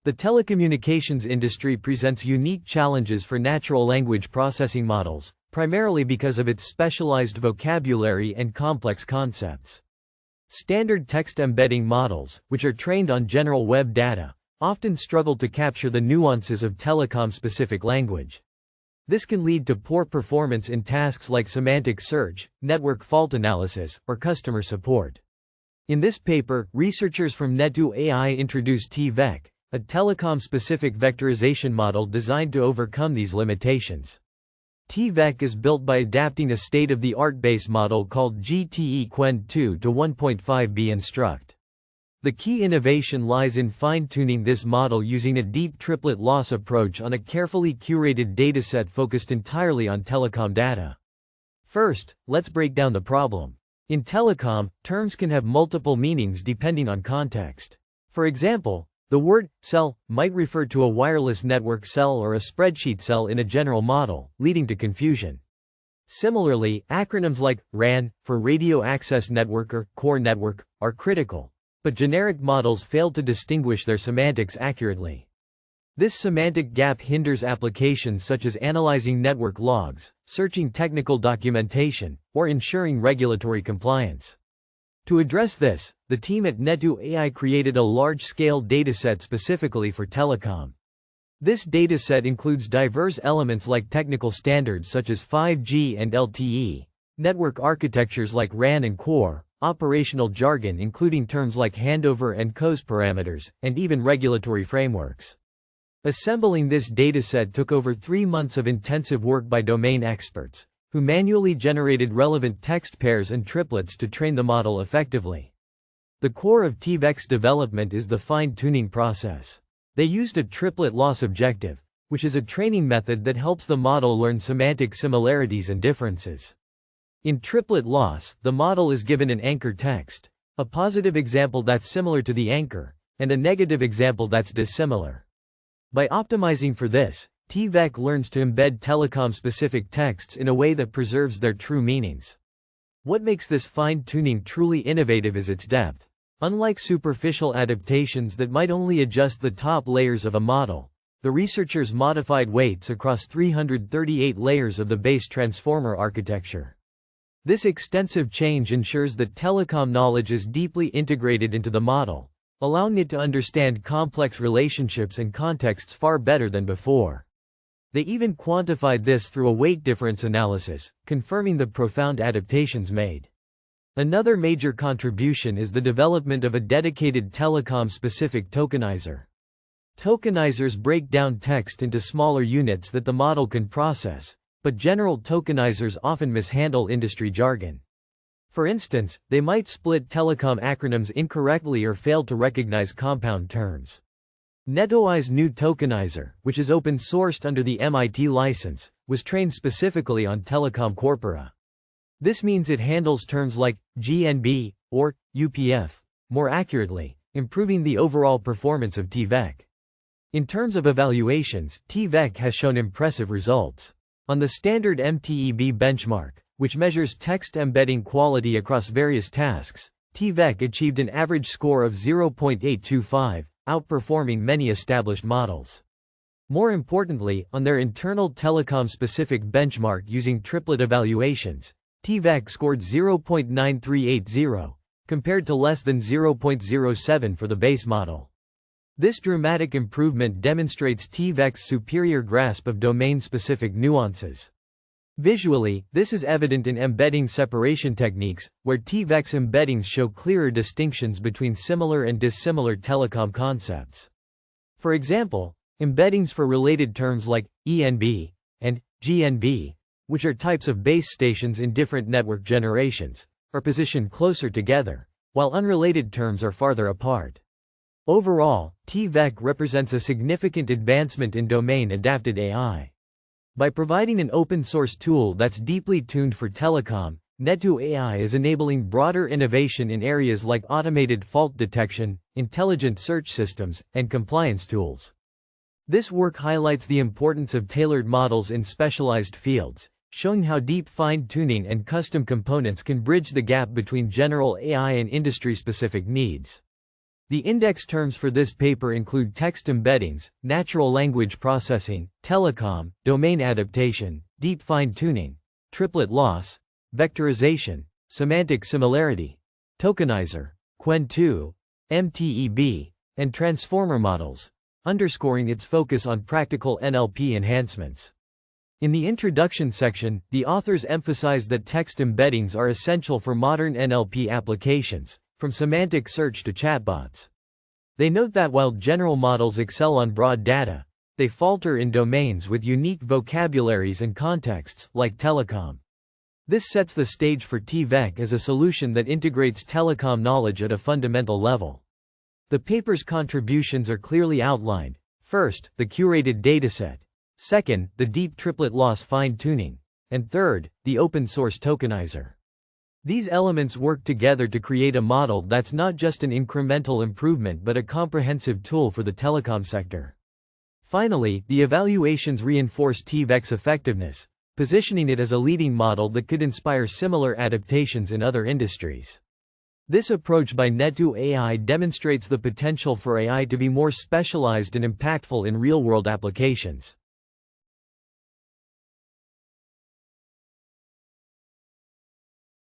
The telecommunications industry presents unique challenges for natural language processing models, primarily because of its specialized vocabulary and complex concepts. Standard text embedding models, which are trained on general web data, often struggle to capture the nuances of telecom-specific language. This can lead to poor performance in tasks like semantic search, network fault analysis, or customer support. In this paper, researchers from NetoAI introduced T-VEC, a Telecom-Specific Vectorization Model designed to overcome these limitations. T-VEC is built by adapting a state-of-the-art base model called GTE-Quen 2 to 1.5b instruct. The key innovation lies in fine-tuning this model using a deep triplet loss approach on a carefully curated dataset focused entirely on telecom data. First, let's break down the problem. In telecom, terms can have multiple meanings depending on context. For example, the word cell might refer to a wireless network cell or a spreadsheet cell in a general model, leading to confusion. Similarly, acronyms like RAN, for Radio Access Network or Core Network, are critical, but generic models fail to distinguish their semantics accurately. This semantic gap hinders applications such as analyzing network logs, searching technical documentation, or ensuring regulatory compliance. To address this, the team at NetoAI created a large-scale dataset specifically for telecom. This dataset includes diverse elements like technical standards such as 5G and LTE, network architectures like RAN and Core, operational jargon including terms like handover and COS parameters, and even regulatory frameworks. Assembling this dataset took over 3 months of intensive work by domain experts, who manually generated relevant text pairs and triplets to train the model effectively. The core of T-VEC's development is the fine-tuning process. They used a triplet loss objective, which is a training method that helps the model learn semantic similarities and differences. In triplet loss, the model is given an anchor text, a positive example that's similar to the anchor, and a negative example that's dissimilar. By optimizing for this, T-VEC learns to embed telecom-specific texts in a way that preserves their true meanings. What makes this fine-tuning truly innovative is its depth. Unlike superficial adaptations that might only adjust the top layers of a model, the researchers modified weights across 338 layers of the base transformer architecture. This extensive change ensures that telecom knowledge is deeply integrated into the model, allowing it to understand complex relationships and contexts far better than before. They even quantified this through a weight difference analysis, confirming the profound adaptations made. Another major contribution is the development of a dedicated telecom-specific tokenizer. Tokenizers break down text into smaller units that the model can process, but general tokenizers often mishandle industry jargon. For instance, they might split telecom acronyms incorrectly or fail to recognize compound terms. NetoAI's new tokenizer, which is open-sourced under the MIT license, was trained specifically on telecom corpora. This means it handles terms like GNB or UPF more accurately, improving the overall performance of T-VEC. In terms of evaluations, T-VEC has shown impressive results. On the standard MTEB benchmark, which measures text embedding quality across various tasks, T-VEC achieved an average score of 0.825, outperforming many established models. More importantly, on their internal telecom-specific benchmark using triplet evaluations, T-VEC scored 0.9380, compared to less than 0.07 for the base model. This dramatic improvement demonstrates T-VEC's superior grasp of domain-specific nuances. Visually, this is evident in embedding separation techniques, where T-VEC's embeddings show clearer distinctions between similar and dissimilar telecom concepts. For example, embeddings for related terms like ENB and GNB, which are types of base stations in different network generations, are positioned closer together, while unrelated terms are farther apart. Overall, T-VEC represents a significant advancement in domain-adapted AI. By providing an open-source tool that's deeply tuned for telecom, NetoAI is enabling broader innovation in areas like automated fault detection, intelligent search systems, and compliance tools. This work highlights the importance of tailored models in specialized fields, showing how deep fine-tuning and custom components can bridge the gap between general AI and industry-specific needs. The index terms for this paper include text embeddings, natural language processing, telecom, domain adaptation, deep fine-tuning, triplet loss, vectorization, semantic similarity, tokenizer, Quen2, MTEB, and transformer models, underscoring its focus on practical NLP enhancements. In the introduction section, the authors emphasize that text embeddings are essential for modern NLP applications, from semantic search to chatbots. They note that while general models excel on broad data, they falter in domains with unique vocabularies and contexts, like telecom. This sets the stage for T-VEC as a solution that integrates telecom knowledge at a fundamental level. The paper's contributions are clearly outlined. First, the curated dataset. Second, the deep triplet loss fine-tuning. And third, the open-source tokenizer. These elements work together to create a model that's not just an incremental improvement but a comprehensive tool for the telecom sector. Finally, the evaluations reinforce T-VEC's effectiveness, positioning it as a leading model that could inspire similar adaptations in other industries. This approach by NetoAI demonstrates the potential for AI to be more specialized and impactful in real-world applications.